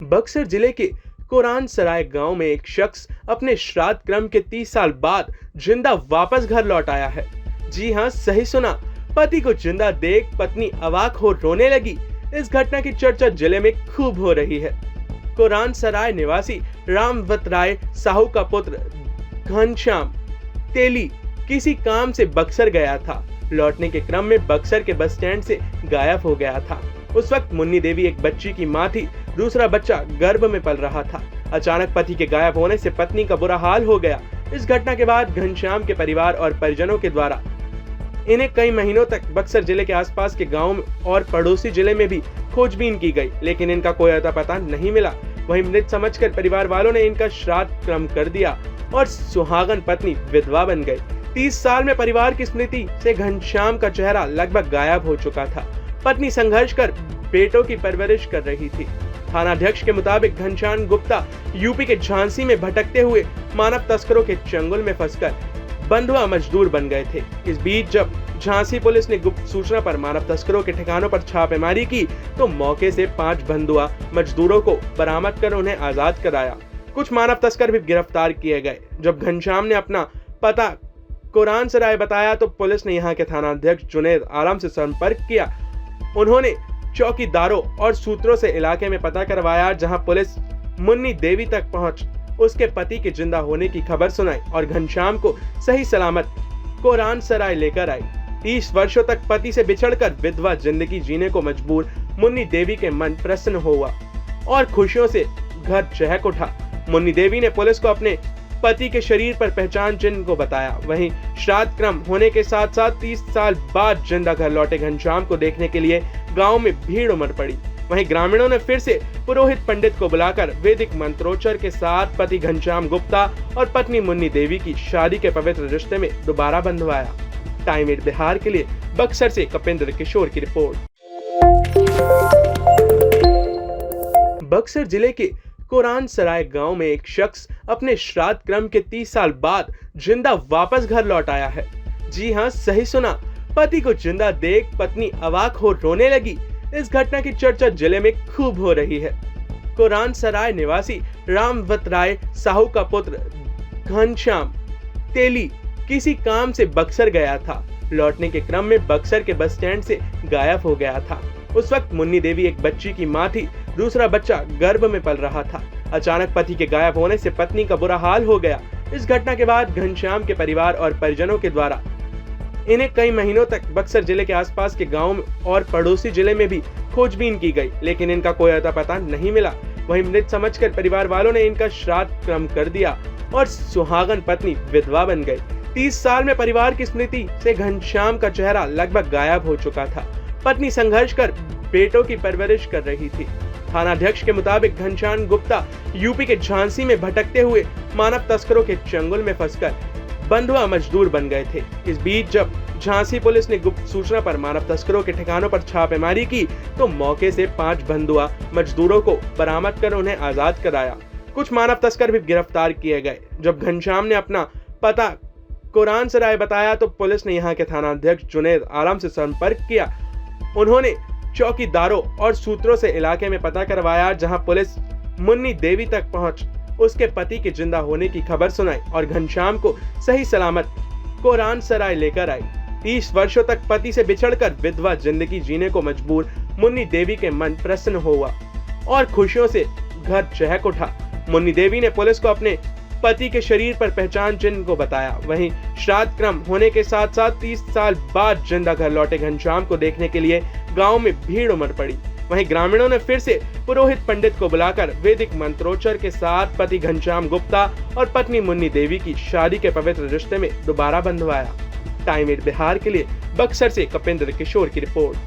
बक्सर जिले के कुरान सराय गांव में एक शख्स अपने श्राद्ध क्रम के 30 साल बाद जिंदा वापस घर लौट आया है। जी हां, सही सुना, पति को जिंदा देख पत्नी अवाक हो रोने लगी। इस घटना की चर्चा जिले में खूब हो रही है। कुरान सराय निवासी रामवत राय साहू का पुत्र घनश्याम तेली किसी काम से बक्सर गया था। लौटने के क्रम में बक्सर के बस स्टैंड से गायब हो गया था। उस वक्त मुन्नी देवी एक बच्ची की मां थी, दूसरा बच्चा गर्भ में पल रहा था। अचानक पति के गायब होने से पत्नी का बुरा हाल हो गया। इस घटना के बाद घनश्याम के परिवार और परिजनों के द्वारा इन्हें कई महीनों तक बक्सर जिले के आसपास के गांव और पड़ोसी जिले में भी खोजबीन की गई, लेकिन इनका कोई अता पता नहीं मिला। वहीं मृत समझकर परिवार वालों ने इनका श्राद्ध क्रम कर दिया और सुहागन पत्नी विधवा बन गई। 30 साल में परिवार की स्मृति से घनश्याम का चेहरा लगभग गायब हो चुका था। पत्नी संघर्ष कर बेटों की परवरिश कर रही थी। थानाध्यक्ष के मुताबिक घनश्याम गुप्ता यूपी के झांसी में भटकते हुए मानव तस्करों के चंगुल में फंसकर बंधुआ मजदूर बन गए थे। इस बीच जब झांसी पुलिस ने गुप्त सूचना पर मानव तस्करों के ठिकानों पर छापेमारी की तो मौके से 5 बंधुआ मजदूरों को बरामद कर उन्हें आजाद कराया। कुछ मानव तस्कर भी गिरफ्तार किए गए। जब घनश्याम ने अपना पता कुरान सराय बताया तो पुलिस ने यहाँ के थानाध्यक्ष जुनैद आलम से संपर्क किया। उन्होंने चौकीदारों और सूत्रों से इलाके में पता करवाया, जहां पुलिस मुन्नी देवी तक पहुंच उसके पति के जिंदा होने की खबर सुनाई और घनश्याम को सही सलामत कुरान सराय लेकर आई। 30 वर्षों तक पति से बिछड़कर विधवा जिंदगी जीने को मजबूर मुन्नी देवी के मन प्रसन्न हुआ और खुशियों से घर चहक उठा। मुन्नी देवी ने पुलिस को अपने पति के शरीर पर पहचान चिन्ह को बताया। वहीं श्राद्ध क्रम होने के साथ साथ 30 साल बाद जिंदा घर लौटे घनश्याम को देखने के लिए गांव में भीड़ उमड़ पड़ी। वहीं ग्रामीणों ने फिर से पुरोहित पंडित को बुलाकर वैदिक मंत्रोच्चार के साथ पति घनश्याम गुप्ता और पत्नी मुन्नी देवी की शादी के पवित्र रिश्ते में दोबारा बंधवाया। टाइम 8 बिहार के लिए बक्सर से कपिंद्र किशोर की रिपोर्ट। बक्सर जिले के कुरान सराय गांव में एक शख्स अपने श्राद्ध क्रम के 30 साल बाद जिंदा वापस घर लौट आया है। जी हां, सही सुना, पति को जिंदा देख पत्नी अवाक हो रोने लगी। इस घटना की चर्चा जिले में खूब हो रही है। कुरान सराय निवासी रामवत राय साहू का पुत्र घनश्याम तेली किसी काम से बक्सर गया था। लौटने के क्रम में बक्सर के बस स्टैंड से गायब हो गया था। उस वक्त मुन्नी देवी एक बच्ची की मां थी, दूसरा बच्चा गर्भ में पल रहा था। अचानक पति के गायब होने से पत्नी का बुरा हाल हो गया। इस घटना के बाद घनश्याम के परिवार और परिजनों के द्वारा इन्हें कई महीनों तक बक्सर जिले के आसपास के गांव और पड़ोसी जिले में भी खोजबीन की गई, लेकिन इनका कोई अता पता नहीं मिला। वहीं मृत समझकर परिवार वालों ने इनका श्राद्ध क्रम कर दिया और सुहागन पत्नी विधवा बन गई। 30 साल में परिवार की स्मृति से घनश्याम का चेहरा लगभग गायब हो चुका था। पत्नी संघर्ष कर बेटों की परवरिश कर रही थी। थानाध्यक्ष के मुताबिक घनश्याम गुप्ता यूपी के झांसी में भटकते हुए मानव तस्करों के चंगुल में फंसकर बंधुआ मजदूर बन गए थे। इस बीच जब झांसी पुलिस ने गुप्त सूचना पर मानव तस्करों के ठिकानों पर छापेमारी की तो मौके से 5 बंधुआ मजदूरों को बरामद कर उन्हें आजाद कराया। कुछ मानव तस्कर भी गिरफ्तार किए गए। जब घनश्याम ने अपना पता कुरान सराय बताया तो पुलिस ने यहाँ के थानाध्यक्ष जुनैद आलम से संपर्क किया। उन्होंने चौकीदारों और सूत्रों से इलाके में पता करवाया, जहां पुलिस मुन्नी देवी तक पहुंच उसके पति के जिंदा होने की खबर सुनाई और घनश्याम को सही सलामत कुरान सराय लेकर आई। 30 वर्षों तक पति से बिछड़कर विधवा जिंदगी जीने को मजबूर मुन्नी देवी के मन प्रसन्न हुआ और खुशियों से घर चहक उठा। मुन्नी देवी ने पुलिस को अपने पति के शरीर पर पहचान चिन्ह को बताया। वहीं श्राद्ध क्रम होने के साथ साथ 30 साल बाद जिंदा घर लौटे घनश्याम को देखने के लिए गांव में भीड़ उमड़ पड़ी। वहीं ग्रामीणों ने फिर से पुरोहित पंडित को बुलाकर वैदिक मंत्रोच्चार के साथ पति घनश्याम गुप्ता और पत्नी मुन्नी देवी की शादी के पवित्र रिश्ते में दोबारा बंधवाया। टाइम 8 बिहार के लिए बक्सर से कपिंद्र किशोर की रिपोर्ट।